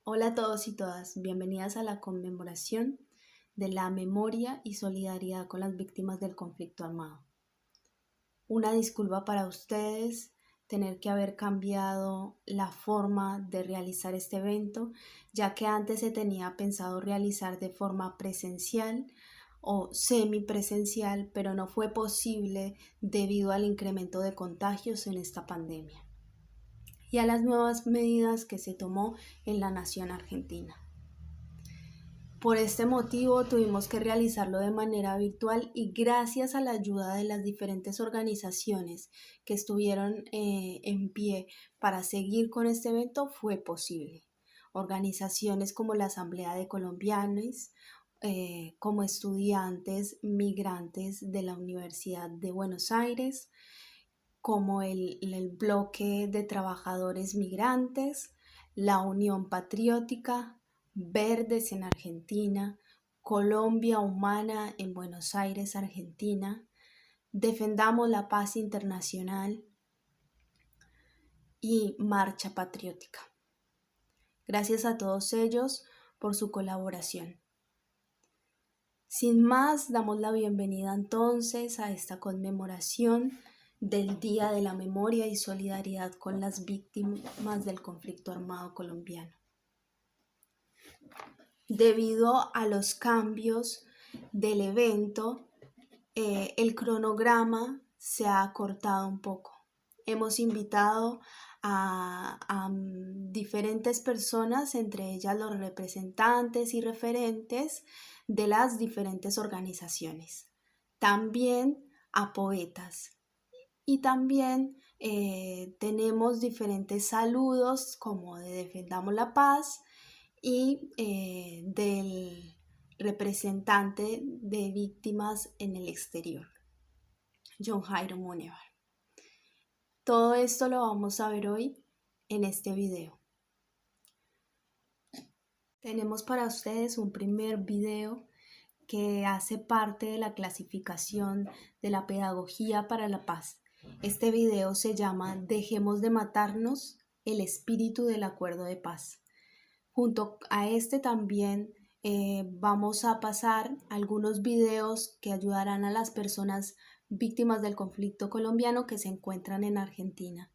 Hola a todos y todas, bienvenidas a la conmemoración de la memoria y solidaridad con las víctimas del conflicto armado. Una disculpa para ustedes tener que haber cambiado la forma de realizar este evento, ya que antes se tenía pensado realizar de forma presencial o semipresencial, pero no fue posible debido al incremento de contagios en esta pandemia y a las nuevas medidas que se tomó en la nación argentina. Por este motivo tuvimos que realizarlo de manera virtual y gracias a la ayuda de las diferentes organizaciones que estuvieron en pie para seguir con este evento fue posible. Organizaciones como la Asamblea de Colombianos, como estudiantes migrantes de la Universidad de Buenos Aires, como el Bloque de Trabajadores Migrantes, la Unión Patriótica, Verdes en Argentina, Colombia Humana en Buenos Aires, Argentina, Defendamos la Paz Internacional y Marcha Patriótica. Gracias a todos ellos por su colaboración. Sin más, damos la bienvenida entonces a esta conmemoración del Día de la Memoria y Solidaridad con las víctimas del conflicto armado colombiano. Debido a los cambios del evento, el cronograma se ha acortado un poco. Hemos invitado a diferentes personas, entre ellas los representantes y referentes de las diferentes organizaciones. También a poetas. Y también tenemos diferentes saludos como de Defendamos la Paz y del representante de víctimas en el exterior, John Jairo Monnevar. Todo esto lo vamos a ver hoy en este video. Tenemos para ustedes un primer video que hace parte de la clasificación de la pedagogía para la paz. Este video se llama Dejemos de matarnos, el espíritu del acuerdo de paz. Junto a este también vamos a pasar algunos videos que ayudarán a las personas víctimas del conflicto colombiano que se encuentran en Argentina.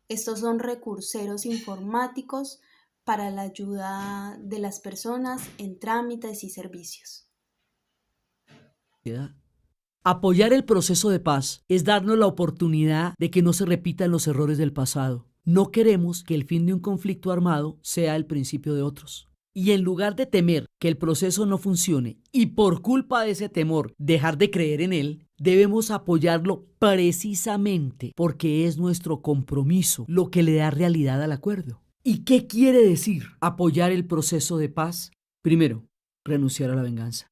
Estos son recurseros informáticos para la ayuda de las personas en trámites y servicios. Apoyar el proceso de paz es darnos la oportunidad de que no se repitan los errores del pasado. No queremos que el fin de un conflicto armado sea el principio de otros. Y en lugar de temer que el proceso no funcione y por culpa de ese temor dejar de creer en él, debemos apoyarlo precisamente porque es nuestro compromiso lo que le da realidad al acuerdo. ¿Y qué quiere decir apoyar el proceso de paz? Primero, renunciar a la venganza.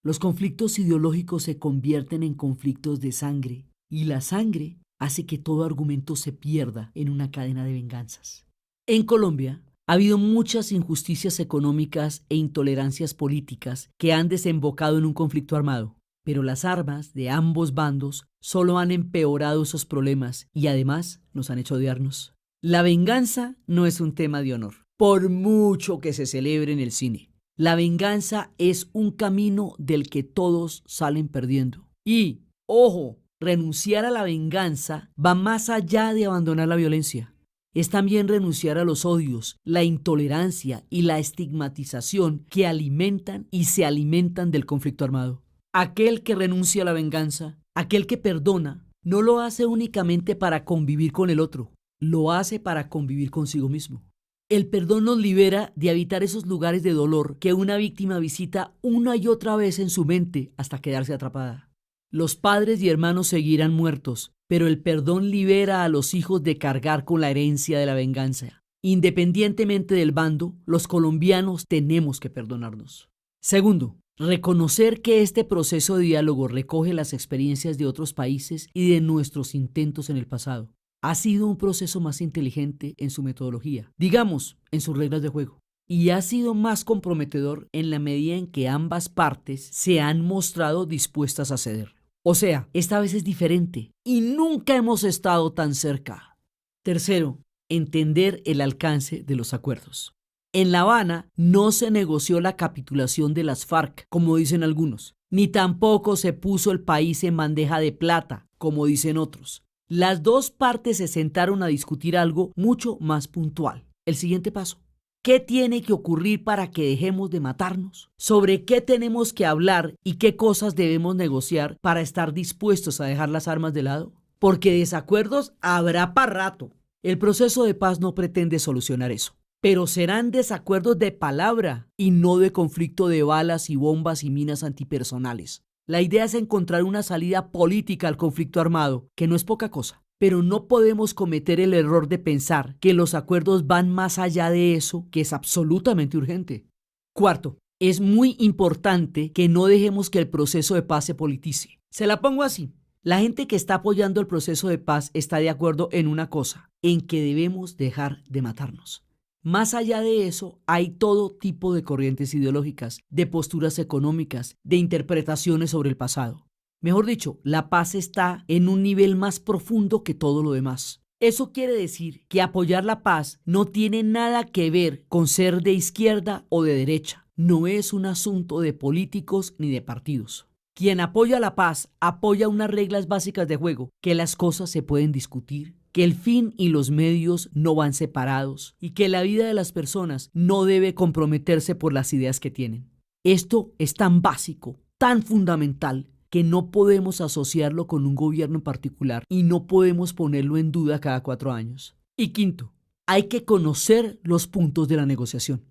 Los conflictos ideológicos se convierten en conflictos de sangre y la sangre hace que todo argumento se pierda en una cadena de venganzas. En Colombia ha habido muchas injusticias económicas e intolerancias políticas que han desembocado en un conflicto armado, pero las armas de ambos bandos solo han empeorado esos problemas y además nos han hecho odiarnos. La venganza no es un tema de honor, por mucho que se celebre en el cine. La venganza es un camino del que todos salen perdiendo. Y, ojo, renunciar a la venganza va más allá de abandonar la violencia. Es también renunciar a los odios, la intolerancia y la estigmatización que alimentan y se alimentan del conflicto armado. Aquel que renuncia a la venganza, aquel que perdona, no lo hace únicamente para convivir con el otro, lo hace para convivir consigo mismo. El perdón nos libera de habitar esos lugares de dolor que una víctima visita una y otra vez en su mente hasta quedarse atrapada. Los padres y hermanos seguirán muertos, pero el perdón libera a los hijos de cargar con la herencia de la venganza. Independientemente del bando, los colombianos tenemos que perdonarnos. Segundo, reconocer que este proceso de diálogo recoge las experiencias de otros países y de nuestros intentos en el pasado. Ha sido un proceso más inteligente en su metodología, digamos, en sus reglas de juego. Y ha sido más comprometedor en la medida en que ambas partes se han mostrado dispuestas a ceder. O sea, esta vez es diferente y nunca hemos estado tan cerca. Tercero, entender el alcance de los acuerdos. En La Habana no se negoció la capitulación de las FARC, como dicen algunos, ni tampoco se puso el país en bandeja de plata, como dicen otros. Las dos partes se sentaron a discutir algo mucho más puntual. El siguiente paso. ¿Qué tiene que ocurrir para que dejemos de matarnos? ¿Sobre qué tenemos que hablar y qué cosas debemos negociar para estar dispuestos a dejar las armas de lado? Porque desacuerdos habrá para rato. El proceso de paz no pretende solucionar eso. Pero serán desacuerdos de palabra y no de conflicto de balas y bombas y minas antipersonales. La idea es encontrar una salida política al conflicto armado, que no es poca cosa. Pero no podemos cometer el error de pensar que los acuerdos van más allá de eso, que es absolutamente urgente. Cuarto, es muy importante que no dejemos que el proceso de paz se politice. Se la pongo así. La gente que está apoyando el proceso de paz está de acuerdo en una cosa, en que debemos dejar de matarnos. Más allá de eso, hay todo tipo de corrientes ideológicas, de posturas económicas, de interpretaciones sobre el pasado. Mejor dicho, la paz está en un nivel más profundo que todo lo demás. Eso quiere decir que apoyar la paz no tiene nada que ver con ser de izquierda o de derecha. No es un asunto de políticos ni de partidos. Quien apoya la paz apoya unas reglas básicas de juego, que las cosas se pueden discutir, que el fin y los medios no van separados y que la vida de las personas no debe comprometerse por las ideas que tienen. Esto es tan básico, tan fundamental, que no podemos asociarlo con un gobierno en particular y no podemos ponerlo en duda cada 4 años. Y quinto, hay que conocer los puntos de la negociación.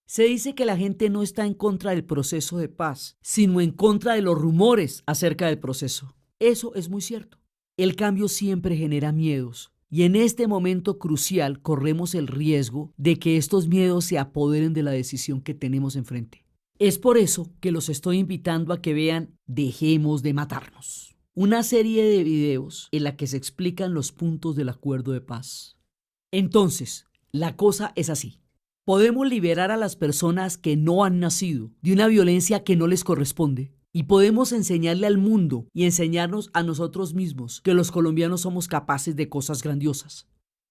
Se dice que la gente no está en contra del proceso de paz, sino en contra de los rumores acerca del proceso. Eso es muy cierto. El cambio siempre genera miedos y en este momento crucial corremos el riesgo de que estos miedos se apoderen de la decisión que tenemos enfrente. Es por eso que los estoy invitando a que vean Dejemos de matarnos, una serie de videos en la que se explican los puntos del acuerdo de paz. Entonces, la cosa es así. Podemos liberar a las personas que no han nacido de una violencia que no les corresponde y podemos enseñarle al mundo y enseñarnos a nosotros mismos que los colombianos somos capaces de cosas grandiosas.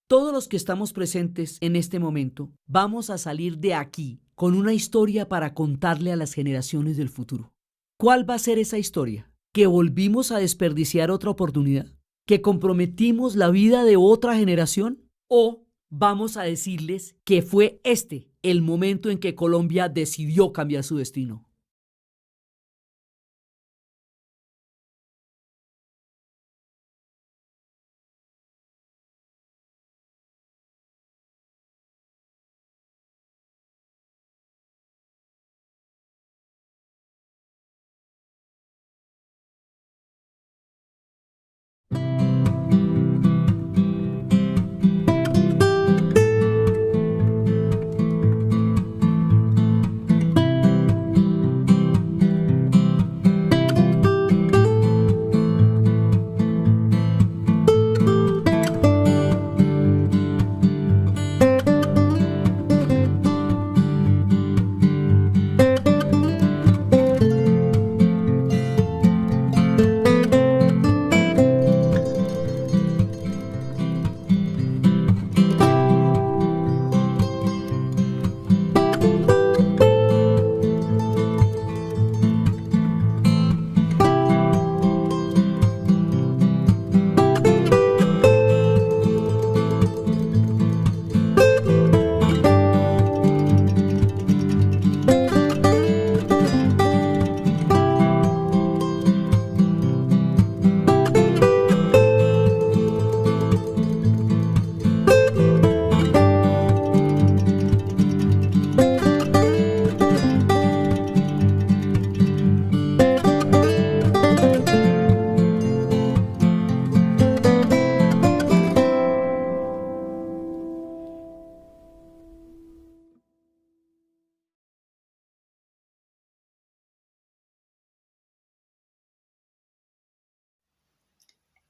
Todos los que estamos presentes en este momento vamos a salir de aquí con una historia para contarle a las generaciones del futuro. ¿Cuál va a ser esa historia? ¿Que volvimos a desperdiciar otra oportunidad? ¿Que comprometimos la vida de otra generación? ¿O vamos a decirles que fue este el momento en que Colombia decidió cambiar su destino?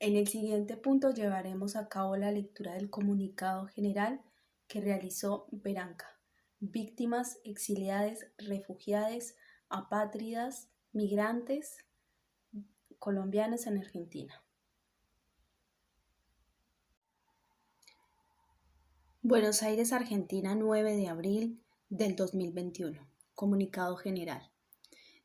En el siguiente punto llevaremos a cabo la lectura del comunicado general que realizó Beranca. Víctimas, exiliadas, refugiadas, apátridas, migrantes, colombianos en Argentina. Buenos Aires, Argentina, 9 de abril del 2021. Comunicado general.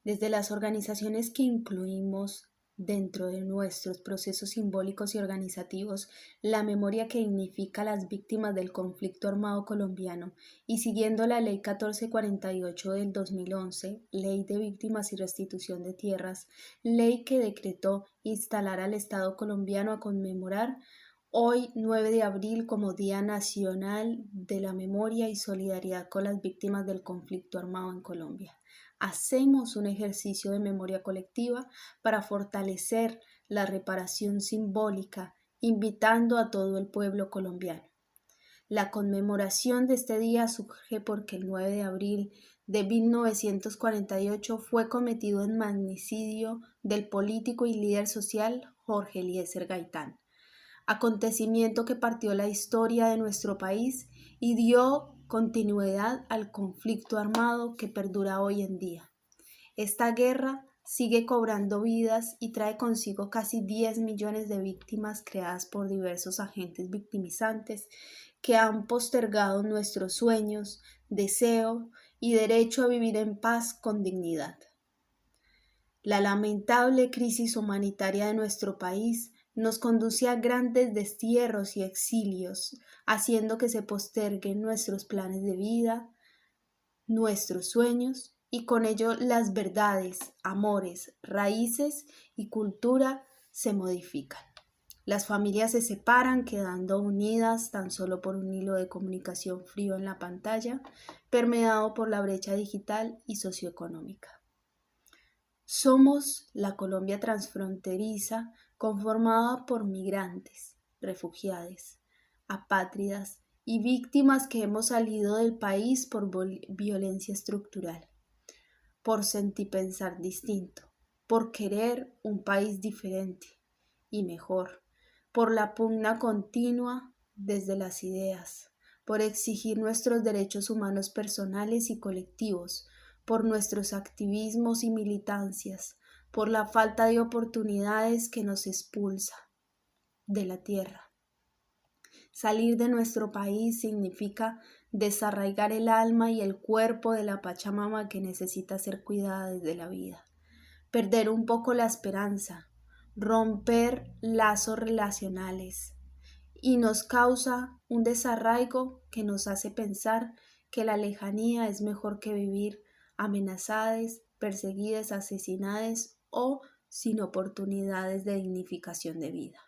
Desde las organizaciones que incluimos dentro de nuestros procesos simbólicos y organizativos la memoria que dignifica a las víctimas del conflicto armado colombiano y siguiendo la Ley 1448 del 2011, Ley de Víctimas y Restitución de Tierras, ley que decretó instalar al Estado colombiano a conmemorar hoy 9 de abril como Día Nacional de la Memoria y Solidaridad con las Víctimas del Conflicto Armado en Colombia. Hacemos un ejercicio de memoria colectiva para fortalecer la reparación simbólica, invitando a todo el pueblo colombiano. La conmemoración de este día surge porque el 9 de abril de 1948 fue cometido el magnicidio del político y líder social Jorge Eliezer Gaitán, acontecimiento que partió la historia de nuestro país y dio continuidad al conflicto armado que perdura hoy en día. Esta guerra sigue cobrando vidas y trae consigo casi 10 millones de víctimas creadas por diversos agentes victimizantes que han postergado nuestros sueños, deseo y derecho a vivir en paz con dignidad. La lamentable crisis humanitaria de nuestro país nos conduce a grandes destierros y exilios, haciendo que se posterguen nuestros planes de vida, nuestros sueños y con ello las verdades, amores, raíces y cultura se modifican. Las familias se separan quedando unidas tan solo por un hilo de comunicación frío en la pantalla, permeado por la brecha digital y socioeconómica. Somos la Colombia transfronteriza conformada por migrantes, refugiados, apátridas y víctimas que hemos salido del país por violencia estructural, por sentir pensar distinto, por querer un país diferente y mejor, por la pugna continua desde las ideas, por exigir nuestros derechos humanos personales y colectivos, por nuestros activismos y militancias, por la falta de oportunidades que nos expulsa de la tierra. Salir de nuestro país significa desarraigar el alma y el cuerpo de la Pachamama que necesita ser cuidada desde la vida, perder un poco la esperanza, romper lazos relacionales y nos causa un desarraigo que nos hace pensar que la lejanía es mejor que vivir amenazadas, perseguidas, asesinadas o sin oportunidades de dignificación de vida.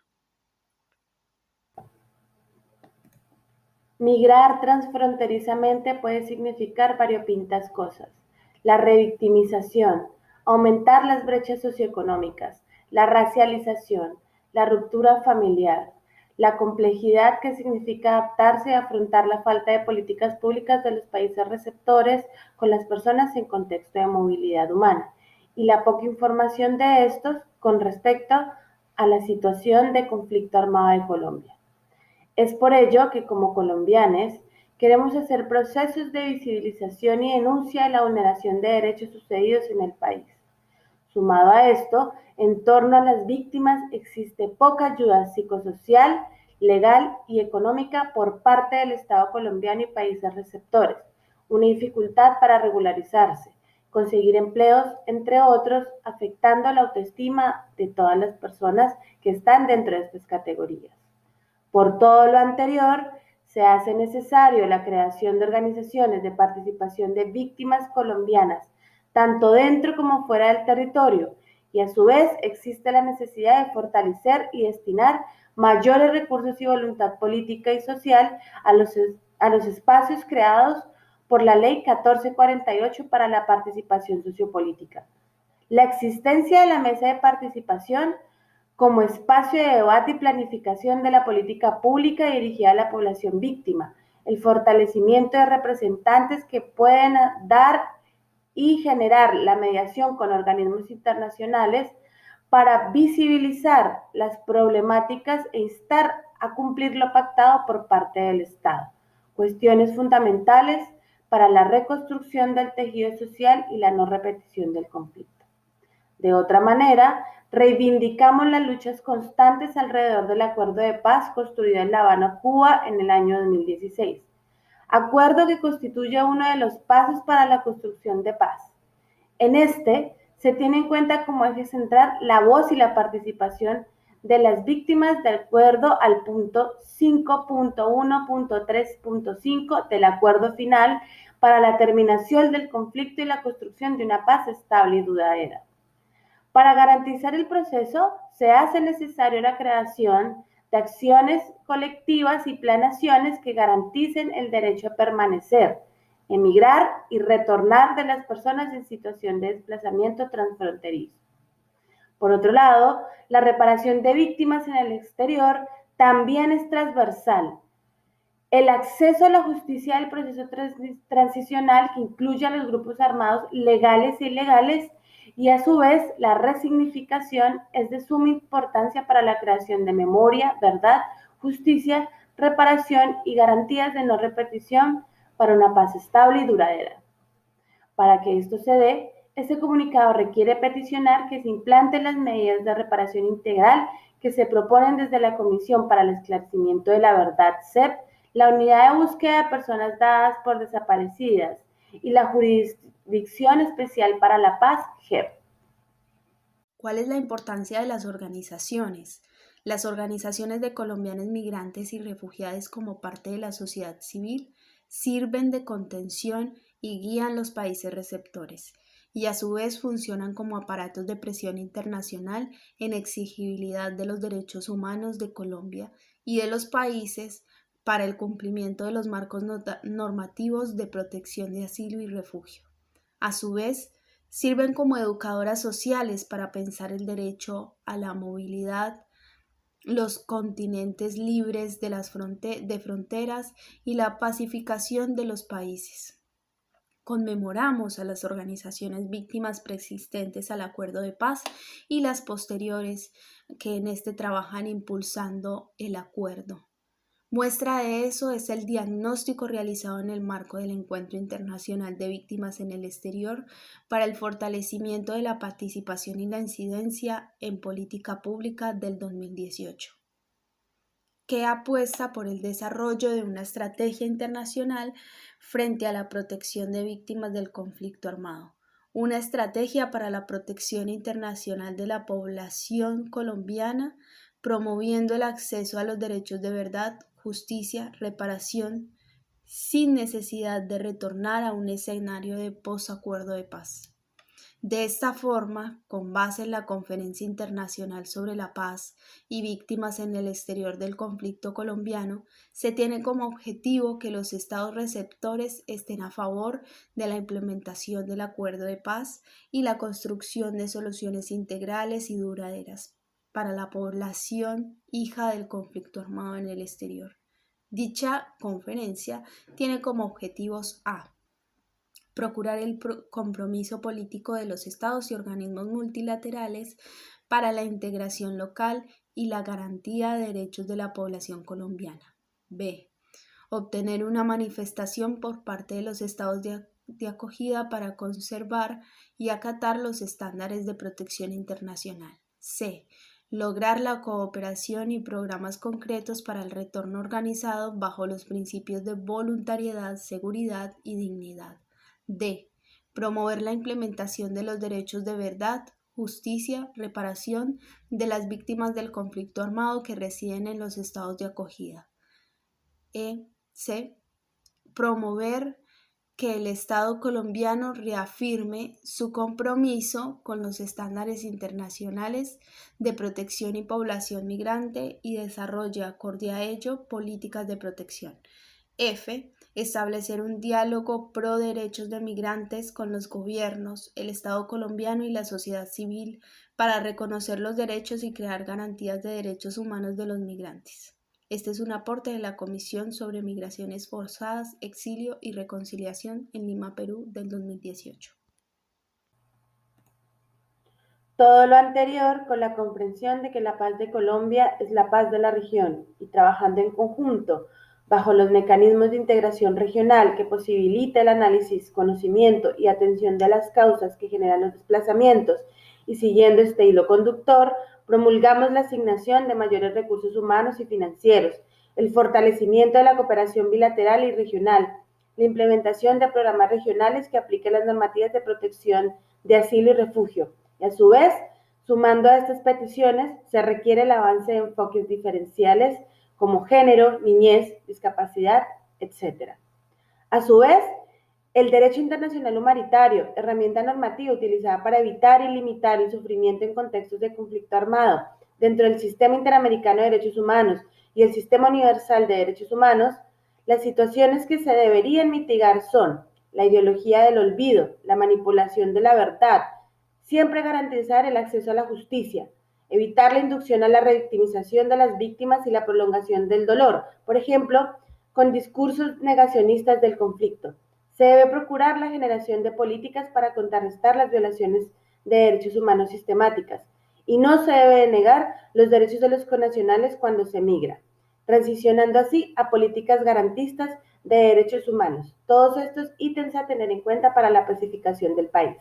Migrar transfronterizamente puede significar variopintas cosas: la revictimización, aumentar las brechas socioeconómicas, la racialización, la ruptura familiar, la complejidad que significa adaptarse y afrontar la falta de políticas públicas de los países receptores con las personas en contexto de movilidad humana, y la poca información de estos con respecto a la situación de conflicto armado de Colombia. Es por ello que como colombianos queremos hacer procesos de visibilización y denuncia de la vulneración de derechos sucedidos en el país. Sumado a esto, en torno a las víctimas existe poca ayuda psicosocial, legal y económica por parte del Estado colombiano y países receptores, una dificultad para regularizarse, conseguir empleos, entre otros, afectando la autoestima de todas las personas que están dentro de estas categorías. Por todo lo anterior, se hace necesario la creación de organizaciones de participación de víctimas colombianas, tanto dentro como fuera del territorio, y a su vez existe la necesidad de fortalecer y destinar mayores recursos y voluntad política y social a los espacios creados por la Ley 1448 para la participación sociopolítica. La existencia de la mesa de participación como espacio de debate y planificación de la política pública dirigida a la población víctima, el fortalecimiento de representantes que pueden dar y generar la mediación con organismos internacionales para visibilizar las problemáticas e instar a cumplir lo pactado por parte del Estado, cuestiones fundamentales para la reconstrucción del tejido social y la no repetición del conflicto. De otra manera, reivindicamos las luchas constantes alrededor del acuerdo de paz construido en La Habana, Cuba, en el año 2016, acuerdo que constituye uno de los pasos para la construcción de paz. En este, se tiene en cuenta como eje central la voz y la participación de las víctimas de acuerdo al punto 5.1.3.5 del acuerdo final para la terminación del conflicto y la construcción de una paz estable y duradera. Para garantizar el proceso, se hace necesario la creación de acciones colectivas y planeaciones que garanticen el derecho a permanecer, emigrar y retornar de las personas en situación de desplazamiento transfronterizo. Por otro lado, la reparación de víctimas en el exterior también es transversal. El acceso a la justicia del proceso transicional que incluye a los grupos armados legales e ilegales y a su vez la resignificación es de suma importancia para la creación de memoria, verdad, justicia, reparación y garantías de no repetición para una paz estable y duradera. Para que esto se dé, este comunicado requiere peticionar que se implanten las medidas de reparación integral que se proponen desde la Comisión para el Esclarecimiento de la Verdad, CEP, la Unidad de Búsqueda de Personas Dadas por Desaparecidas y la Jurisdicción Especial para la Paz, JEP. ¿Cuál es la importancia de las organizaciones? Las organizaciones de colombianos migrantes y refugiados como parte de la sociedad civil sirven de contención y guían los países receptores, y a su vez funcionan como aparatos de presión internacional en exigibilidad de los derechos humanos de Colombia y de los países para el cumplimiento de los marcos normativos de protección de asilo y refugio. A su vez, sirven como educadoras sociales para pensar el derecho a la movilidad, los continentes libres de las fronteras y la pacificación de los países. Conmemoramos a las organizaciones víctimas preexistentes al acuerdo de paz y las posteriores que en este trabajan impulsando el acuerdo. Muestra de eso es el diagnóstico realizado en el marco del Encuentro Internacional de Víctimas en el Exterior para el fortalecimiento de la participación y la incidencia en política pública del 2018, que apuesta por el desarrollo de una estrategia internacional frente a la protección de víctimas del conflicto armado, una estrategia para la protección internacional de la población colombiana, promoviendo el acceso a los derechos de verdad, justicia, reparación, sin necesidad de retornar a un escenario de posacuerdo de paz. De esta forma, con base en la Conferencia Internacional sobre la Paz y Víctimas en el Exterior del Conflicto Colombiano, se tiene como objetivo que los estados receptores estén a favor de la implementación del acuerdo de paz y la construcción de soluciones integrales y duraderas para la población hija del conflicto armado en el exterior. Dicha conferencia tiene como objetivos a: procurar el compromiso político de los estados y organismos multilaterales para la integración local y la garantía de derechos de la población colombiana. B. Obtener una manifestación por parte de los estados de acogida para conservar y acatar los estándares de protección internacional. C. Lograr la cooperación y programas concretos para el retorno organizado bajo los principios de voluntariedad, seguridad y dignidad. D. Promover la implementación de los derechos de verdad, justicia, reparación de las víctimas del conflicto armado que residen en los estados de acogida. C. Promover que el Estado colombiano reafirme su compromiso con los estándares internacionales de protección y población migrante y desarrolle acorde a ello políticas de protección. F. Establecer un diálogo pro derechos de migrantes con los gobiernos, el Estado colombiano y la sociedad civil para reconocer los derechos y crear garantías de derechos humanos de los migrantes. Este es un aporte de la Comisión sobre Migraciones Forzadas, Exilio y Reconciliación en Lima, Perú, del 2018. Todo lo anterior con la comprensión de que la paz de Colombia es la paz de la región y trabajando en conjunto bajo los mecanismos de integración regional que posibilite el análisis, conocimiento y atención de las causas que generan los desplazamientos y siguiendo este hilo conductor, promulgamos la asignación de mayores recursos humanos y financieros, el fortalecimiento de la cooperación bilateral y regional, la implementación de programas regionales que apliquen las normativas de protección de asilo y refugio. Y a su vez, sumando a estas peticiones, se requiere el avance de enfoques diferenciales como género, niñez, discapacidad, etc. A su vez, el derecho internacional humanitario, herramienta normativa utilizada para evitar y limitar el sufrimiento en contextos de conflicto armado, dentro del Sistema Interamericano de Derechos Humanos y el Sistema Universal de Derechos Humanos, las situaciones que se deberían mitigar son la ideología del olvido, la manipulación de la verdad, siempre garantizar el acceso a la justicia, evitar la inducción a la revictimización de las víctimas y la prolongación del dolor, por ejemplo, con discursos negacionistas del conflicto. Se debe procurar la generación de políticas para contrarrestar las violaciones de derechos humanos sistemáticas y no se debe negar los derechos de los connacionales cuando se migra, transicionando así a políticas garantistas de derechos humanos. Todos estos ítems a tener en cuenta para la pacificación del país.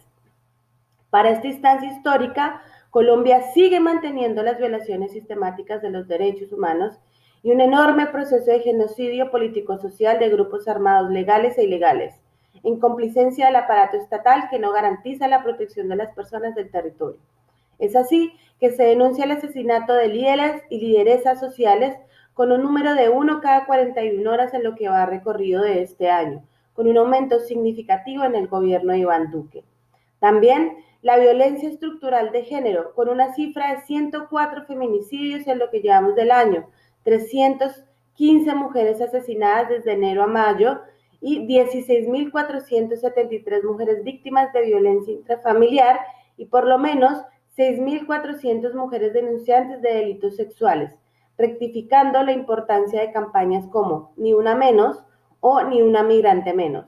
Para esta instancia histórica, Colombia sigue manteniendo las violaciones sistemáticas de los derechos humanos y un enorme proceso de genocidio político-social de grupos armados legales e ilegales, en complicencia del aparato estatal que no garantiza la protección de las personas del territorio. Es así que se denuncia el asesinato de líderes y lideresas sociales con un número de 1 cada 41 horas en lo que va recorrido de este año, con un aumento significativo en el gobierno de Iván Duque. También la violencia estructural de género, con una cifra de 104 feminicidios en lo que llevamos del año, 315 mujeres asesinadas desde enero a mayo y 16.473 mujeres víctimas de violencia intrafamiliar y por lo menos 6.400 mujeres denunciantes de delitos sexuales, rectificando la importancia de campañas como Ni una menos o Ni una migrante menos.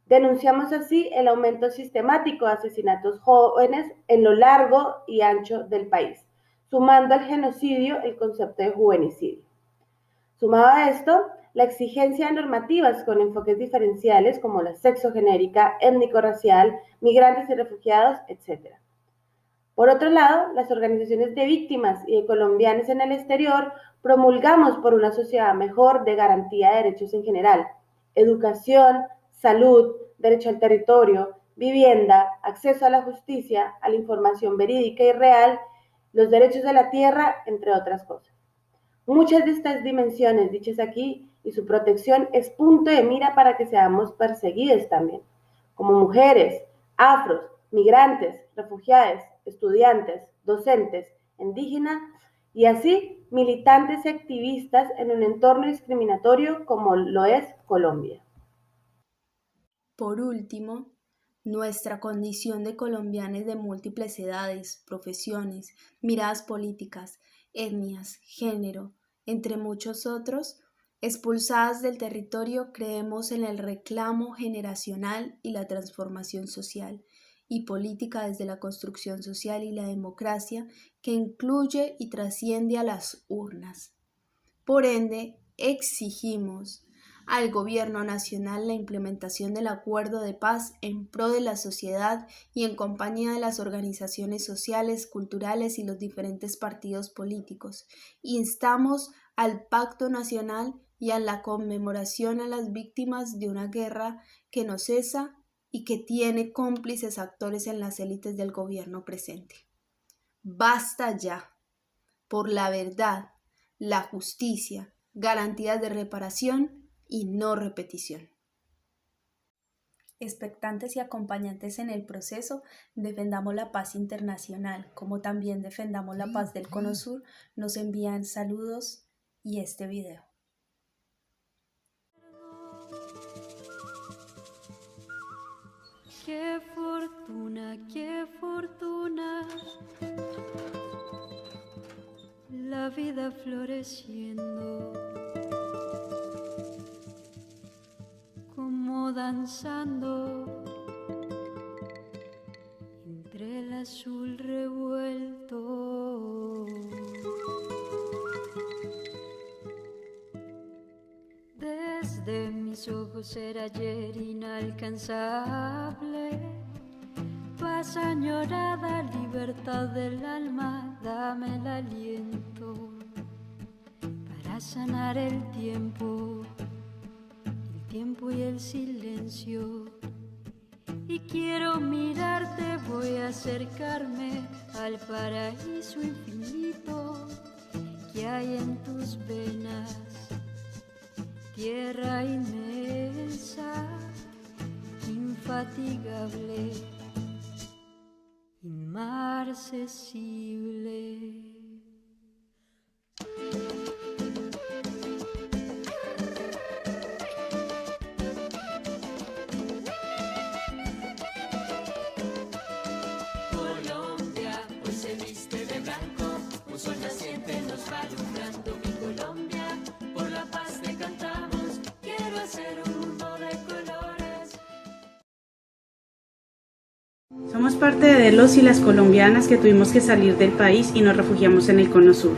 Denunciamos así el aumento sistemático de asesinatos jóvenes en lo largo y ancho del país, sumando al genocidio el concepto de juvenicidio. Sumado a esto, la exigencia de normativas con enfoques diferenciales como la sexogenérica, étnico-racial, migrantes y refugiados, etc. Por otro lado, las organizaciones de víctimas y de colombianos en el exterior promulgamos por una sociedad mejor de garantía de derechos en general, educación, salud, derecho al territorio, vivienda, acceso a la justicia, a la información verídica y real, los derechos de la tierra, entre otras cosas. Muchas de estas dimensiones dichas aquí y su protección es punto de mira para que seamos perseguidos también, como mujeres, afros, migrantes, refugiados, estudiantes, docentes, indígenas y así militantes y activistas en un entorno discriminatorio como lo es Colombia. Por último, nuestra condición de colombianos de múltiples edades, profesiones, miradas políticas, etnias, género, entre muchos otros, expulsadas del territorio, creemos en el reclamo generacional y la transformación social y política desde la construcción social y la democracia que incluye y trasciende a las urnas. Por ende, exigimos al Gobierno Nacional la implementación del acuerdo de paz en pro de la sociedad y en compañía de las organizaciones sociales, culturales y los diferentes partidos políticos. Instamos al Pacto Nacional y a la conmemoración a las víctimas de una guerra que no cesa y que tiene cómplices actores en las élites del gobierno presente. Basta ya, por la verdad, la justicia, garantías de reparación y no repetición. Expectantes y acompañantes en el proceso, defendamos la paz internacional, como también defendamos la paz del Cono Sur. Nos envían saludos y este video. Qué fortuna, la vida floreciendo, como danzando entre el azul revuelto. Desde mis ojos era ayer inalcanzable, paz añorada, libertad del alma, dame el aliento para sanar el tiempo y el el silencio. Y quiero mirarte, voy a acercarme al paraíso infinito que hay en tus venas. Tierra inmensa, infatigable, inmarcesible. Colombia hoy se viste de blanco, un sol naciente nos va alumbrando. Mi Colombia, por la paz te cantamos, quiero hacer un mundo de colores. Somos parte de los y las colombianas que tuvimos que salir del país y nos refugiamos en el Cono Sur.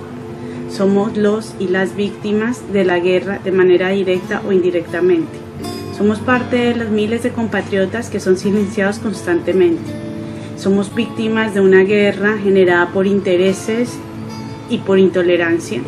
Somos los y las víctimas de la guerra de manera directa o indirectamente. Somos parte de los miles de compatriotas que son silenciados constantemente. Somos víctimas de una guerra generada por intereses y por intolerancia.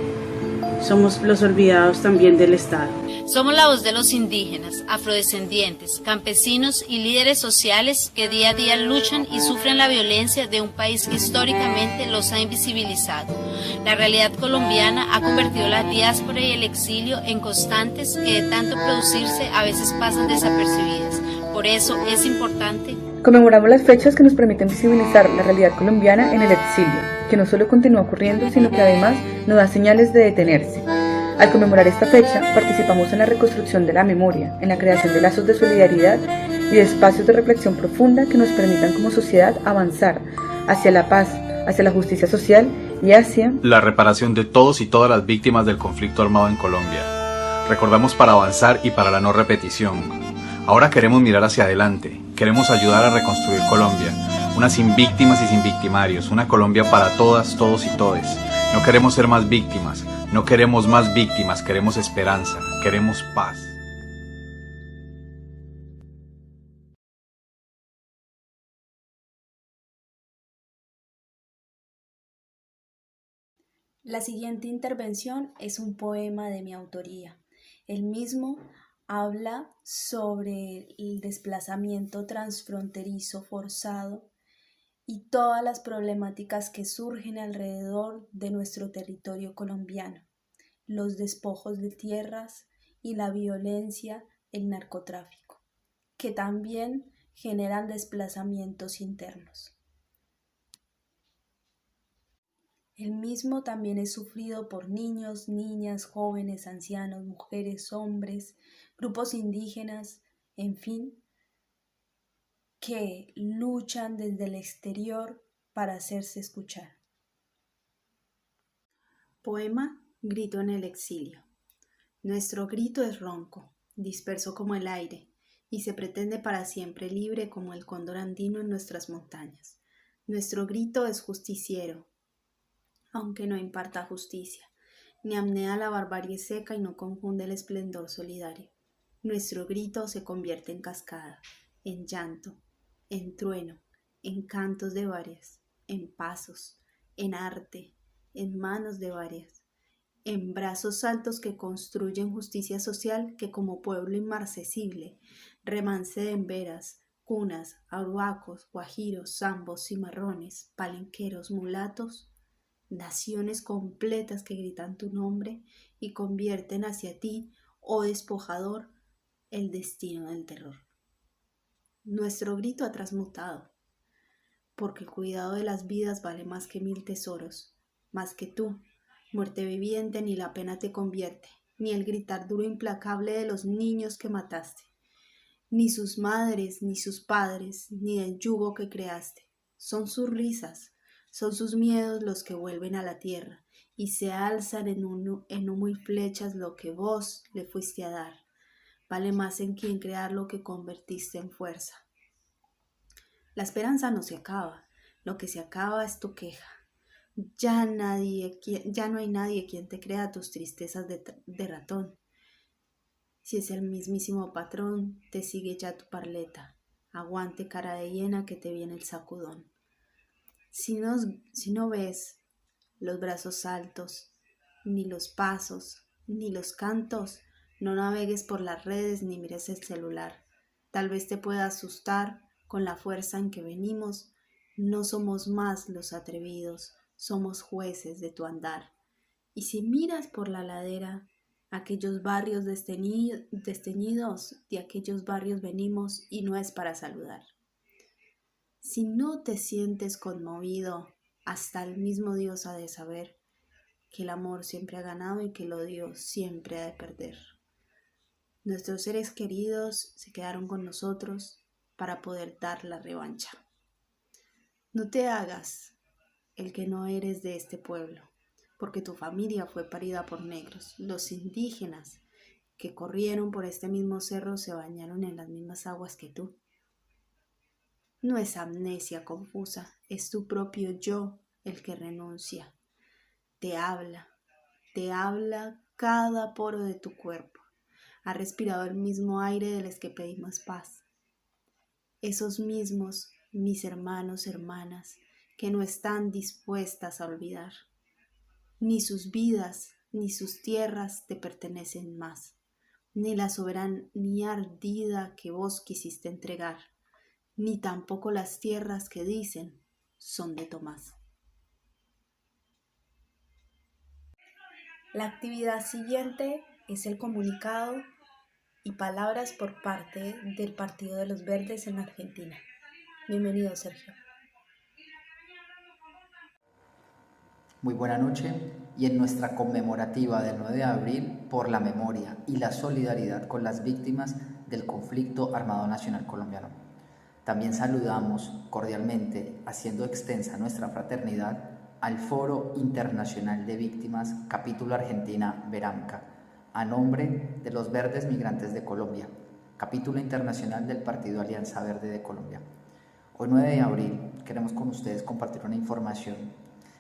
Somos los olvidados también del Estado. Somos la voz de los indígenas, afrodescendientes, campesinos y líderes sociales que día a día luchan y sufren la violencia de un país que históricamente los ha invisibilizado. La realidad colombiana ha convertido la diáspora y el exilio en constantes que de tanto producirse a veces pasan desapercibidas. Por eso es importante conmemoramos las fechas que nos permiten visibilizar la realidad colombiana en el exilio, que no solo continúa ocurriendo, sino que además nos da señales de detenerse. Al conmemorar esta fecha, participamos en la reconstrucción de la memoria, en la creación de lazos de solidaridad y de espacios de reflexión profunda que nos permitan como sociedad avanzar hacia la paz, hacia la justicia social y hacia la reparación de todos y todas las víctimas del conflicto armado en Colombia. Recordamos para avanzar y para la no repetición. Ahora queremos mirar hacia adelante, queremos ayudar a reconstruir Colombia, una sin víctimas y sin victimarios, una Colombia para todas, todos y todes. No queremos ser más víctimas, no queremos más víctimas, queremos esperanza, queremos paz. La siguiente intervención es un poema de mi autoría. El mismo habla sobre el desplazamiento transfronterizo forzado y todas las problemáticas que surgen alrededor de nuestro territorio colombiano, los despojos de tierras y la violencia, el narcotráfico, que también generan desplazamientos internos. El mismo también es sufrido por niños, niñas, jóvenes, ancianos, mujeres, hombres, grupos indígenas, en fin, que luchan desde el exterior para hacerse escuchar. Poema Grito en el exilio. Nuestro grito es ronco, disperso como el aire, y se pretende para siempre libre como el cóndor andino en nuestras montañas. Nuestro grito es justiciero, aunque no imparta justicia, ni amnea la barbarie seca y no confunde el esplendor solidario. Nuestro grito se convierte en cascada, en llanto, en trueno, en cantos de varias, en pasos, en arte, en manos de varias, en brazos altos que construyen justicia social que como pueblo inmarcesible remance en veras, cunas, arhuacos, guajiros, zambos, cimarrones, palenqueros, mulatos, naciones completas que gritan tu nombre y convierten hacia ti, oh despojador, el destino del terror. Nuestro grito ha transmutado, porque el cuidado de las vidas vale más que 1000 tesoros, más que tú, muerte viviente, ni la pena te convierte, ni el gritar duro e implacable de los niños que mataste, ni sus madres, ni sus padres, ni el yugo que creaste. Son sus risas, son sus miedos los que vuelven a la tierra y se alzan en humo y flechas lo que vos le fuiste a dar. Vale más en quien crear lo que convertiste en fuerza. La esperanza no se acaba, lo que se acaba es tu queja. Ya no hay nadie quien te crea tus tristezas de ratón. Si es el mismísimo patrón, te sigue ya tu parleta. Aguante cara de hiena que te viene el sacudón. Si no ves los brazos altos, ni los pasos, ni los cantos, No navegues por las redes ni mires el celular. Tal vez te pueda asustar con la fuerza en que venimos. No somos más los atrevidos, somos jueces de tu andar. Y si miras por la ladera, aquellos barrios desteñidos, de aquellos barrios venimos y no es para saludar. Si no te sientes conmovido, hasta el mismo Dios ha de saber que el amor siempre ha ganado y que el odio siempre ha de perder. Nuestros seres queridos se quedaron con nosotros para poder dar la revancha. No te hagas el que no eres de este pueblo, porque tu familia fue parida por negros. Los indígenas que corrieron por este mismo cerro se bañaron en las mismas aguas que tú. No es amnesia confusa, es tu propio yo el que renuncia. Te habla cada poro de tu cuerpo. Ha respirado el mismo aire de los que pedimos paz. Esos mismos, mis hermanos, hermanas, que no están dispuestas a olvidar. Ni sus vidas, ni sus tierras te pertenecen más, ni la soberanía ardida que vos quisiste entregar, ni tampoco las tierras que dicen son de Tomás. La actividad siguiente es el comunicado y palabras por parte del Partido de los Verdes en Argentina. Bienvenido, Sergio. Muy buena noche, y en nuestra conmemorativa del 9 de abril por la memoria y la solidaridad con las víctimas del conflicto armado nacional colombiano. También saludamos cordialmente, haciendo extensa nuestra fraternidad, al Foro Internacional de Víctimas, capítulo Argentina, Veranca, a nombre de los Verdes Migrantes de Colombia, capítulo internacional del Partido Alianza Verde de Colombia. Hoy 9 de abril queremos con ustedes compartir una información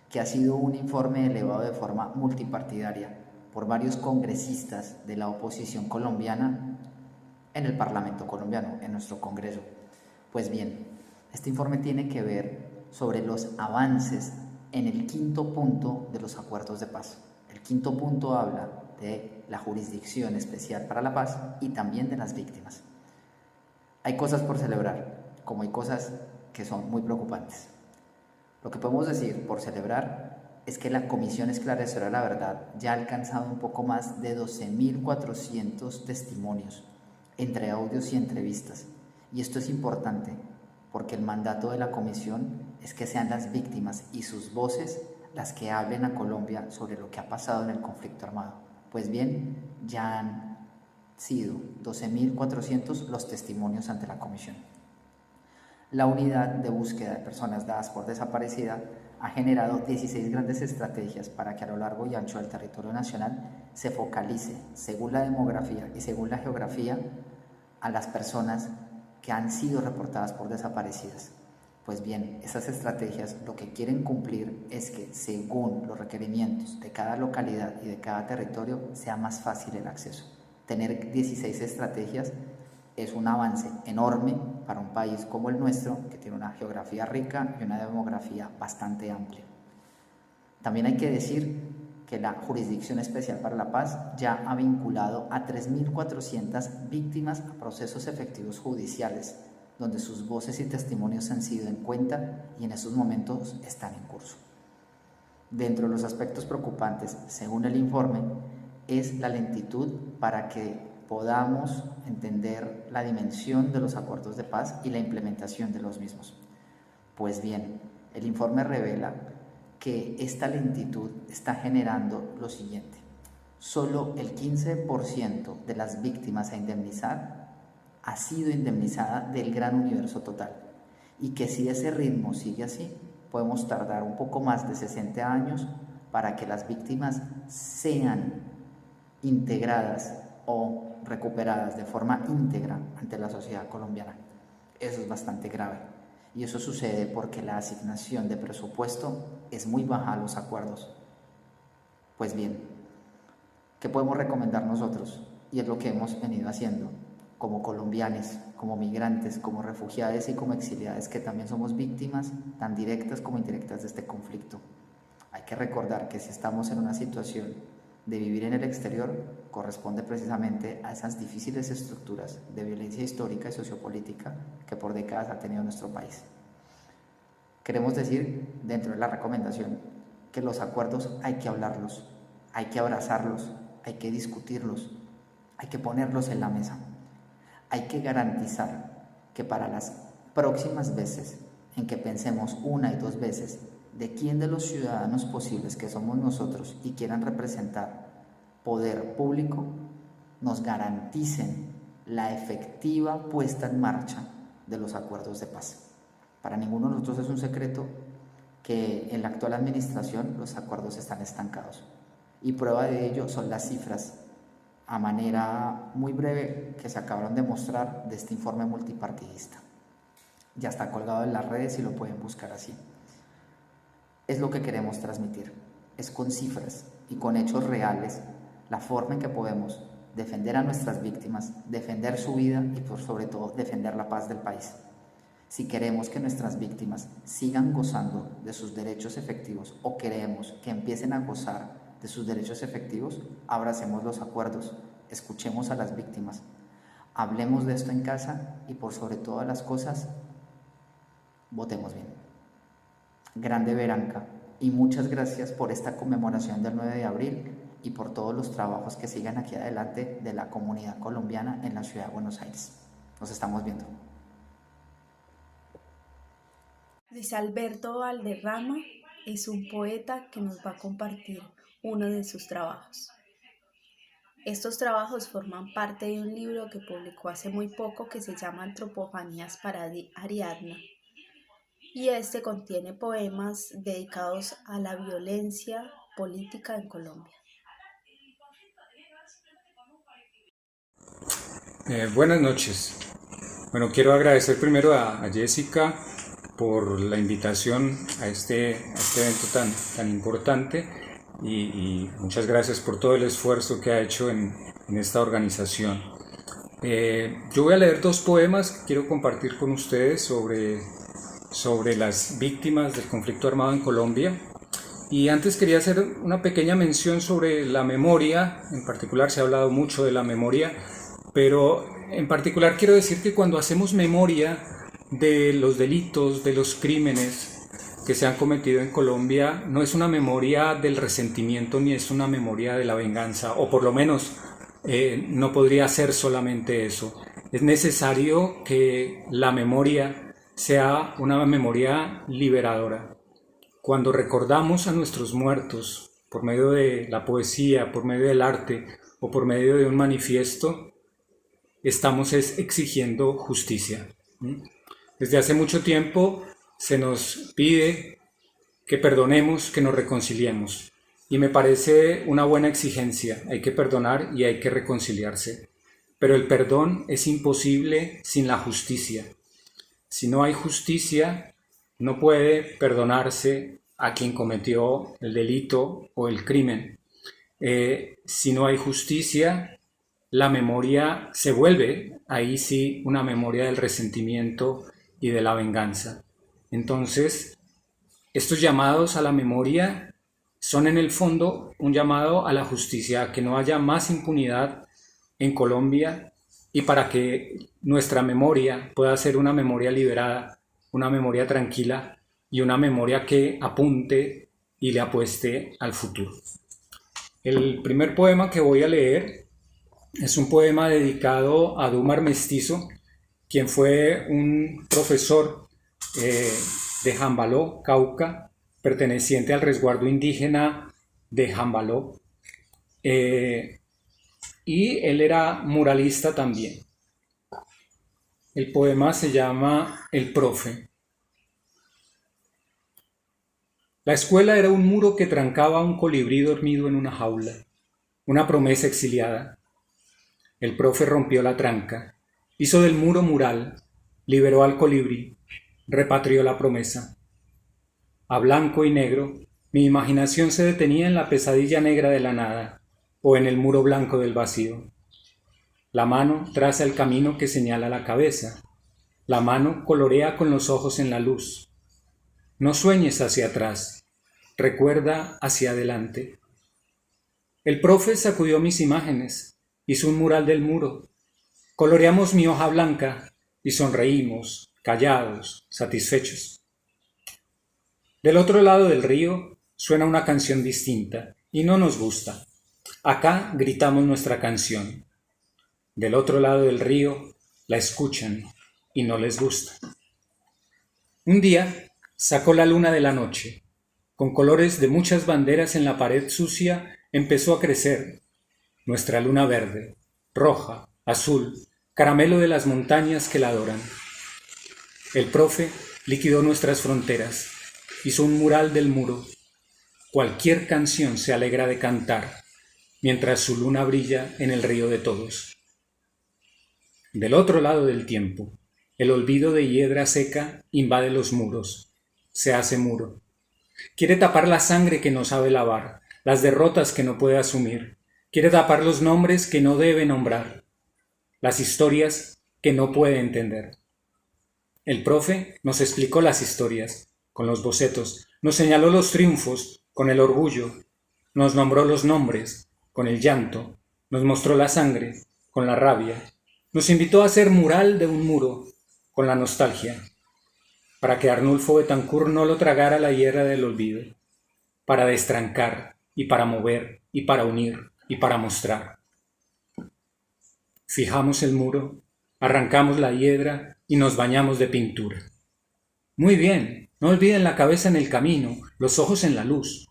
que ha sido un informe elevado de forma multipartidaria por varios congresistas de la oposición colombiana en el Parlamento colombiano, en nuestro Congreso. Pues bien, este informe tiene que ver sobre los avances en el quinto punto de los acuerdos de paz. El quinto punto habla de la Jurisdicción Especial para la Paz y también de las víctimas. Hay cosas por celebrar, como hay cosas que son muy preocupantes. Lo que podemos decir por celebrar es que la Comisión Esclarecedora de la Verdad ya ha alcanzado un poco más de 12.400 testimonios, entre audios y entrevistas. Y esto es importante porque el mandato de la Comisión es que sean las víctimas y sus voces las que hablen a Colombia sobre lo que ha pasado en el conflicto armado. Pues bien, ya han sido 12.400 los testimonios ante la Comisión. La unidad de búsqueda de personas dadas por desaparecida ha generado 16 grandes estrategias para que a lo largo y ancho del territorio nacional se focalice, según la demografía y según la geografía, a las personas que han sido reportadas por desaparecidas. Pues bien, esas estrategias lo que quieren cumplir es que, según los requerimientos de cada localidad y de cada territorio, sea más fácil el acceso. Tener 16 estrategias es un avance enorme para un país como el nuestro, que tiene una geografía rica y una demografía bastante amplia. También hay que decir que la Jurisdicción Especial para la Paz ya ha vinculado a 3.400 víctimas a procesos efectivos judiciales, donde sus voces y testimonios han sido en cuenta y en esos momentos están en curso. Dentro de los aspectos preocupantes, según el informe, es la lentitud para que podamos entender la dimensión de los acuerdos de paz y la implementación de los mismos. Pues bien, el informe revela que esta lentitud está generando lo siguiente: solo el 15% de las víctimas a indemnizar ha sido indemnizada del gran universo total, y que si ese ritmo sigue así, podemos tardar un poco más de 60 años para que las víctimas sean integradas o recuperadas de forma íntegra ante la sociedad colombiana. Eso es bastante grave, y eso sucede porque la asignación de presupuesto es muy baja a los acuerdos. Pues bien, ¿qué podemos recomendar nosotros? Y es lo que hemos venido haciendo como colombianos, como migrantes, como refugiados y como exiliados, que también somos víctimas tan directas como indirectas de este conflicto. Hay que recordar que si estamos en una situación de vivir en el exterior, corresponde precisamente a esas difíciles estructuras de violencia histórica y sociopolítica que por décadas ha tenido nuestro país. Queremos decir, dentro de la recomendación, que los acuerdos hay que hablarlos, hay que abrazarlos, hay que discutirlos, hay que ponerlos en la mesa. Hay que garantizar que para las próximas veces en que pensemos una y dos veces de quién de los ciudadanos posibles que somos nosotros y quieran representar poder público, nos garanticen la efectiva puesta en marcha de los acuerdos de paz. Para ninguno de nosotros es un secreto que en la actual administración los acuerdos están estancados. Y prueba de ello son las cifras a manera muy breve que se acabaron de mostrar de este informe multipartidista. Ya está colgado en las redes y lo pueden buscar así. Es lo que queremos transmitir, es con cifras y con hechos reales la forma en que podemos defender a nuestras víctimas, defender su vida y por sobre todo defender la paz del país. Si queremos que nuestras víctimas sigan gozando de sus derechos efectivos o queremos que empiecen a gozar de sus derechos efectivos, abracemos los acuerdos, escuchemos a las víctimas, hablemos de esto en casa y por sobre todas las cosas, votemos bien. Grande Veranca, y muchas gracias por esta conmemoración del 9 de abril y por todos los trabajos que sigan aquí adelante de la comunidad colombiana en la ciudad de Buenos Aires. Nos estamos viendo. Luis Alberto Valderrama es un poeta que nos va a compartir uno de sus trabajos. Estos trabajos forman parte de un libro que publicó hace muy poco que se llama Antropofanías para Ariadna, y este contiene poemas dedicados a la violencia política en Colombia. Buenas noches. Bueno, quiero agradecer primero a Jessica por la invitación a este evento tan importante y muchas gracias por todo el esfuerzo que ha hecho en esta organización. Yo voy a leer dos poemas que quiero compartir con ustedes sobre las víctimas del conflicto armado en Colombia. Y antes quería hacer una pequeña mención sobre la memoria. En particular se ha hablado mucho de la memoria, pero en particular quiero decir que cuando hacemos memoria de los delitos, de los crímenes que se han cometido en Colombia, no es una memoria del resentimiento ni es una memoria de la venganza, o por lo menos no podría ser solamente eso. Es necesario que la memoria sea una memoria liberadora. Cuando recordamos a nuestros muertos por medio de la poesía, por medio del arte o por medio de un manifiesto, estamos exigiendo justicia. Desde hace mucho tiempo se nos pide que perdonemos, que nos reconciliemos. Y me parece una buena exigencia. Hay que perdonar y hay que reconciliarse. Pero el perdón es imposible sin la justicia. Si no hay justicia, no puede perdonarse a quien cometió el delito o el crimen. Si no hay justicia, la memoria se vuelve, ahí sí, una memoria del resentimiento y de la venganza. Entonces, estos llamados a la memoria son en el fondo un llamado a la justicia, a que no haya más impunidad en Colombia y para que nuestra memoria pueda ser una memoria liberada, una memoria tranquila y una memoria que apunte y le apueste al futuro. El primer poema que voy a leer es un poema dedicado a Dumar Mestizo, quien fue un profesor de Jambaló, Cauca, perteneciente al resguardo indígena de Jambaló, y él era muralista también. El poema se llama El Profe. La escuela era un muro que trancaba a un colibrí dormido en una jaula, una promesa exiliada. El profe rompió la tranca, hizo del muro mural, liberó al colibrí, repatrió la promesa. A blanco y negro, mi imaginación se detenía en la pesadilla negra de la nada o en el muro blanco del vacío. La mano traza el camino que señala la cabeza. La mano colorea con los ojos en la luz. No sueñes hacia atrás, recuerda hacia adelante. El profe sacudió mis imágenes, hizo un mural del muro. Coloreamos mi hoja blanca y sonreímos, callados, satisfechos. Del otro lado del río suena una canción distinta y no nos gusta. Acá gritamos nuestra canción. Del otro lado del río la escuchan y no les gusta. Un día sacó la luna de la noche. Con colores de muchas banderas en la pared sucia empezó a crecer. Nuestra luna verde, roja, azul, caramelo de las montañas que la adoran. El profe liquidó nuestras fronteras, hizo un mural del muro. Cualquier canción se alegra de cantar, mientras su luna brilla en el río de todos. Del otro lado del tiempo, el olvido de hiedra seca invade los muros, se hace muro. Quiere tapar la sangre que no sabe lavar, las derrotas que no puede asumir. Quiere tapar los nombres que no debe nombrar, las historias que no puede entender. El profe nos explicó las historias, con los bocetos, nos señaló los triunfos, con el orgullo, nos nombró los nombres, con el llanto, nos mostró la sangre, con la rabia, nos invitó a hacer mural de un muro, con la nostalgia, para que Arnulfo Betancourt no lo tragara la hiedra del olvido, para destrancar, y para mover, y para unir, y para mostrar. Fijamos el muro, arrancamos la hiedra y nos bañamos de pintura. Muy bien, no olviden la cabeza en el camino, los ojos en la luz.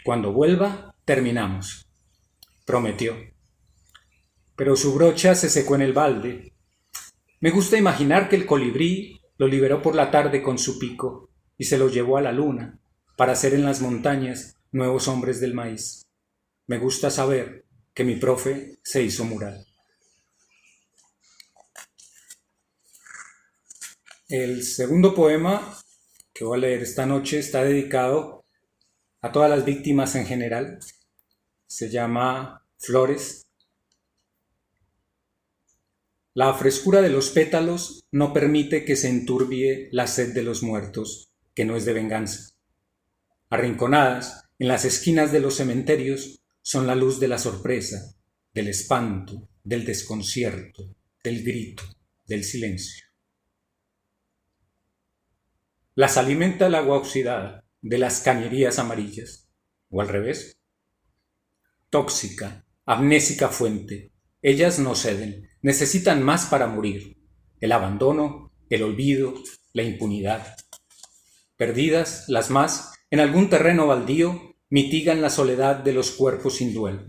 Cuando vuelva, terminamos. Prometió. Pero su brocha se secó en el balde. Me gusta imaginar que el colibrí lo liberó por la tarde con su pico y se lo llevó a la luna para hacer en las montañas nuevos hombres del maíz. Me gusta saber que mi profe se hizo mural. El segundo poema que voy a leer esta noche está dedicado a todas las víctimas en general. Se llama Flores. La frescura de los pétalos no permite que se enturbie la sed de los muertos, que no es de venganza. Arrinconadas en las esquinas de los cementerios son la luz de la sorpresa, del espanto, del desconcierto, del grito, del silencio. Las alimenta el agua oxidada de las cañerías amarillas, o al revés. Tóxica, amnésica fuente, ellas no ceden, necesitan más para morir, el abandono, el olvido, la impunidad. Perdidas, las más, en algún terreno baldío, mitigan la soledad de los cuerpos sin duelo.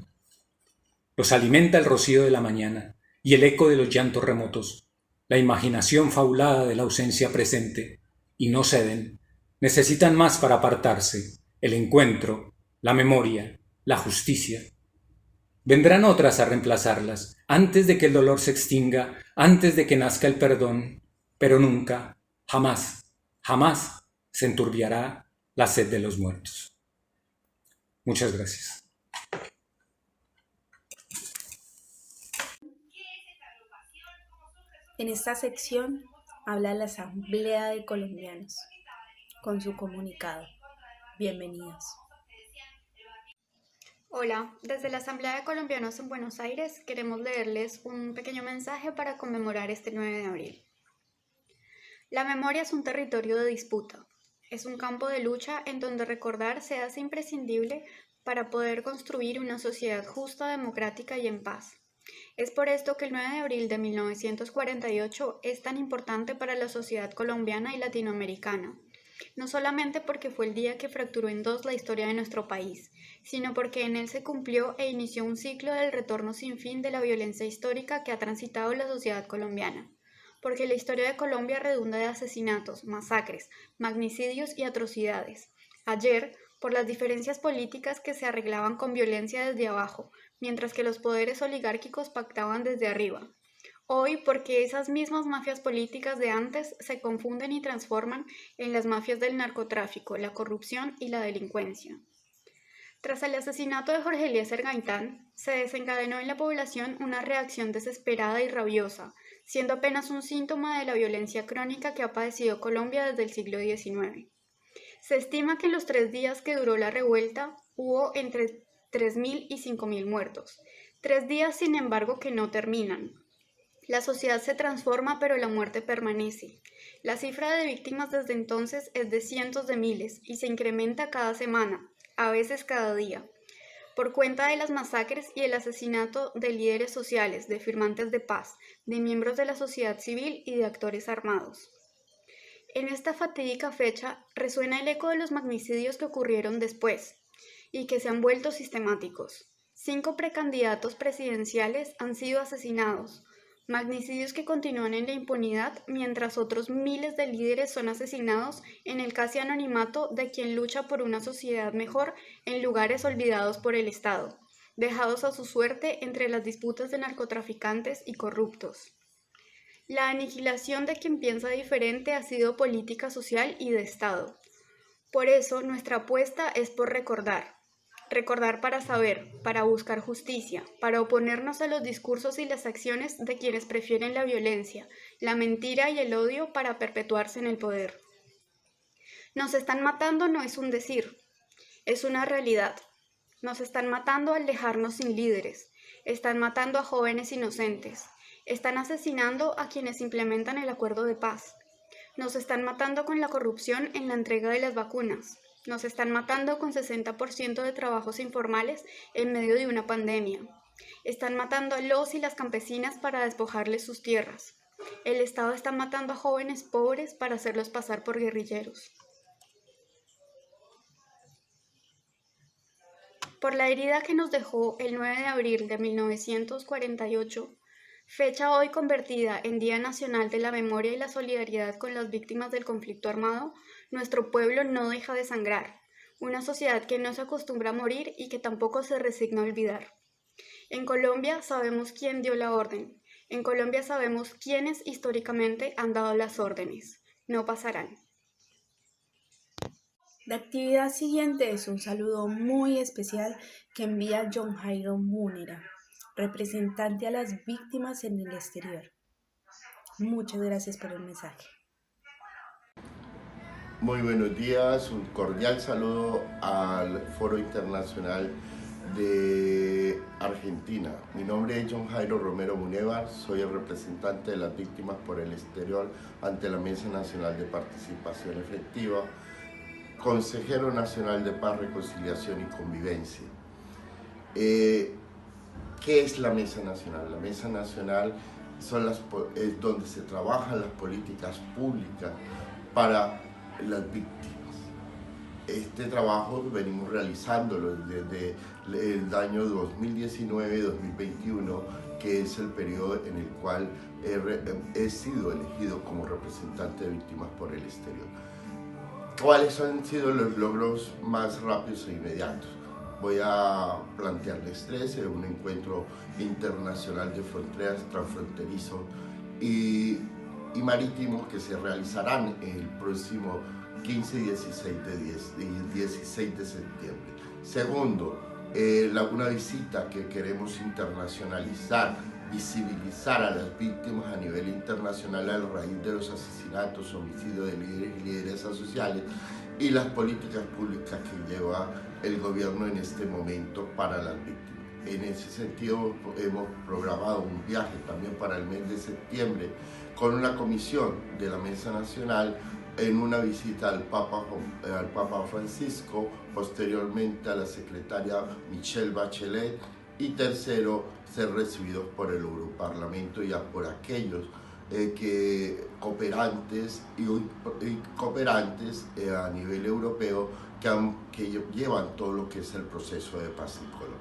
Los alimenta el rocío de la mañana y el eco de los llantos remotos, la imaginación fabulada de la ausencia presente, y no ceden, necesitan más para apartarse, el encuentro, la memoria, la justicia. Vendrán otras a reemplazarlas, antes de que el dolor se extinga, antes de que nazca el perdón, pero nunca, jamás, jamás se enturbiará la sed de los muertos. Muchas gracias. En esta sección habla la Asamblea de Colombianos con su comunicado. Bienvenidos. Hola, desde la Asamblea de Colombianos en Buenos Aires queremos leerles un pequeño mensaje para conmemorar este 9 de abril. La memoria es un territorio de disputa, es un campo de lucha en donde recordar se hace imprescindible para poder construir una sociedad justa, democrática y en paz. Es por esto que el 9 de abril de 1948 es tan importante para la sociedad colombiana y latinoamericana, no solamente porque fue el día que fracturó en dos la historia de nuestro país, sino porque en él se cumplió e inició un ciclo del retorno sin fin de la violencia histórica que ha transitado la sociedad colombiana, porque la historia de Colombia redunda de asesinatos, masacres, magnicidios y atrocidades. Ayer, por las diferencias políticas que se arreglaban con violencia desde abajo, mientras que los poderes oligárquicos pactaban desde arriba. Hoy, porque esas mismas mafias políticas de antes se confunden y transforman en las mafias del narcotráfico, la corrupción y la delincuencia. Tras el asesinato de Jorge Eliezer Gaitán, se desencadenó en la población una reacción desesperada y rabiosa, siendo apenas un síntoma de la violencia crónica que ha padecido Colombia desde el siglo XIX. Se estima que en los 3 días que duró la revuelta hubo entre 3.000 y 5.000 muertos. 3 días, sin embargo, que no terminan. La sociedad se transforma, pero la muerte permanece. La cifra de víctimas desde entonces es de cientos de miles y se incrementa cada semana, a veces cada día, por cuenta de las masacres y el asesinato de líderes sociales, de firmantes de paz, de miembros de la sociedad civil y de actores armados. En esta fatídica fecha resuena el eco de los magnicidios que ocurrieron después y que se han vuelto sistemáticos. 5 precandidatos presidenciales han sido asesinados, magnicidios que continúan en la impunidad mientras otros miles de líderes son asesinados en el casi anonimato de quien lucha por una sociedad mejor en lugares olvidados por el Estado, dejados a su suerte entre las disputas de narcotraficantes y corruptos. La aniquilación de quien piensa diferente ha sido política social y de Estado. Por eso nuestra apuesta es por recordar para saber, para buscar justicia, para oponernos a los discursos y las acciones de quienes prefieren la violencia, la mentira y el odio para perpetuarse en el poder. Nos están matando no es un decir, es una realidad. Nos están matando al dejarnos sin líderes, están matando a jóvenes inocentes, están asesinando a quienes implementan el acuerdo de paz, nos están matando con la corrupción en la entrega de las vacunas. Nos están matando con 60% de trabajos informales en medio de una pandemia. Están matando a los y las campesinas para despojarles sus tierras. El Estado está matando a jóvenes pobres para hacerlos pasar por guerrilleros. Por la herida que nos dejó el 9 de abril de 1948, fecha hoy convertida en Día Nacional de la Memoria y la Solidaridad con las Víctimas del Conflicto Armado, nuestro pueblo no deja de sangrar, una sociedad que no se acostumbra a morir y que tampoco se resigna a olvidar. En Colombia sabemos quién dio la orden, en Colombia sabemos quiénes históricamente han dado las órdenes, no pasarán. La actividad siguiente es un saludo muy especial que envía John Jairo Múnera, representante a las víctimas en el exterior. Muchas gracias por el mensaje. Muy buenos días, un cordial saludo al Foro Internacional de Argentina. Mi nombre es John Jairo Romero Munevar, soy el representante de las víctimas por el exterior ante la Mesa Nacional de Participación Efectiva, consejero nacional de Paz, Reconciliación y Convivencia. ¿Qué es la Mesa Nacional? La Mesa Nacional es donde se trabajan las políticas públicas para las víctimas. Este trabajo venimos realizándolo desde el año 2019-2021, que es el periodo en el cual he sido elegido como representante de víctimas por el exterior. ¿Cuáles han sido los logros más rápidos e inmediatos? Voy a plantearles 3, un encuentro internacional de fronteras transfronterizo y marítimos que se realizarán el próximo 15 y 16 de septiembre. Segundo, una visita que queremos internacionalizar, visibilizar a las víctimas a nivel internacional a raíz de los asesinatos, homicidios de líderes y lideresas sociales y las políticas públicas que lleva el gobierno en este momento para las víctimas. En ese sentido hemos programado un viaje también para el mes de septiembre con una comisión de la Mesa Nacional en una visita al Papa Francisco, posteriormente a la secretaria Michelle Bachelet y tercero, ser recibidos por el Europarlamento y por aquellos cooperantes a nivel europeo que llevan todo lo que es el proceso de paz en Colombia.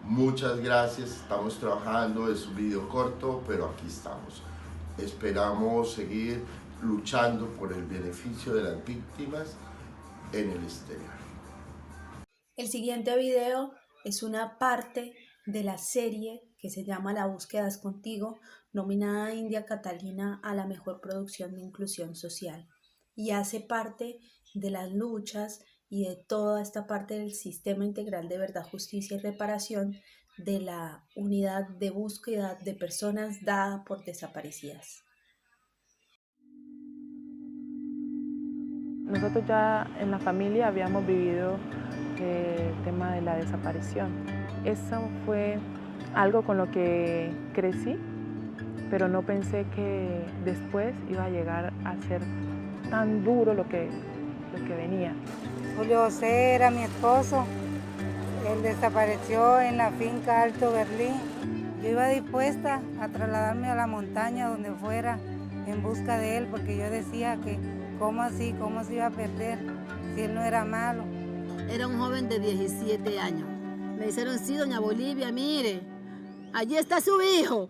Muchas gracias, estamos trabajando, es un video corto, pero aquí estamos. Esperamos seguir luchando por el beneficio de las víctimas en el exterior. El siguiente video es una parte de la serie que se llama La búsqueda es contigo, nominada India Catalina a la mejor producción de inclusión social, y hace parte de las luchas y de toda esta parte del sistema integral de verdad, justicia y reparación de la unidad de búsqueda de personas dada por desaparecidas. Nosotros ya en la familia habíamos vivido el tema de la desaparición. Eso fue algo con lo que crecí, pero no pensé que después iba a llegar a ser tan duro lo que venía. Julio José era mi esposo. Él desapareció en la finca Alto Berlín. Yo iba dispuesta a trasladarme a la montaña donde fuera en busca de él, porque yo decía que cómo así, cómo se iba a perder si él no era malo. Era un joven de 17 años. Me dijeron, sí, doña Bolivia, mire, allí está su hijo.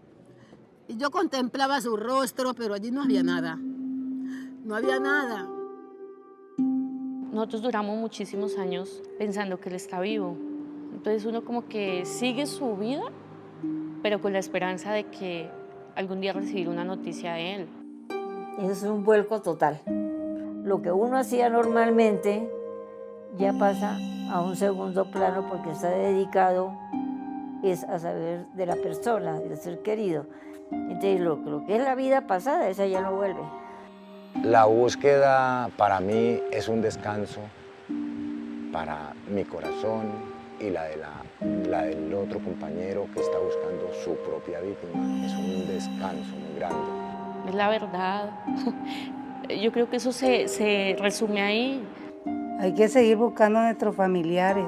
Y yo contemplaba su rostro, pero allí no había nada. No había nada. Nosotros duramos muchísimos años pensando que él está vivo. Entonces uno como que sigue su vida, pero con la esperanza de que algún día recibir una noticia de él. Es un vuelco total. Lo que uno hacía normalmente ya pasa a un segundo plano porque está dedicado es a saber de la persona, del ser querido. Entonces lo que es la vida pasada, esa ya no vuelve. La búsqueda para mí es un descanso para mi corazón y la del otro compañero que está buscando su propia víctima. Es un descanso muy grande. Es la verdad. Yo creo que eso se resume ahí. Hay que seguir buscando a nuestros familiares,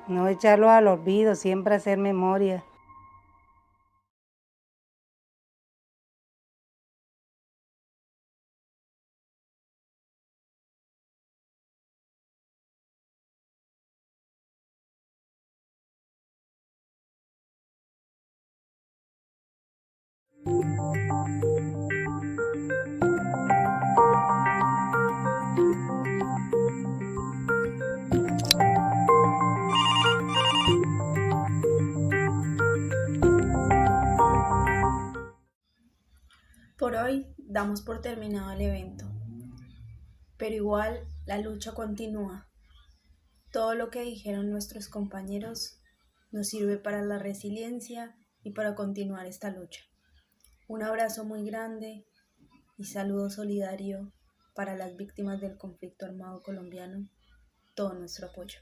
no echarlos al olvido, siempre hacer memoria. Por hoy damos por terminado el evento, pero igual la lucha continúa. Todo lo que dijeron nuestros compañeros nos sirve para la resiliencia y para continuar esta lucha. Un abrazo muy grande y saludo solidario para las víctimas del conflicto armado colombiano. Todo nuestro apoyo.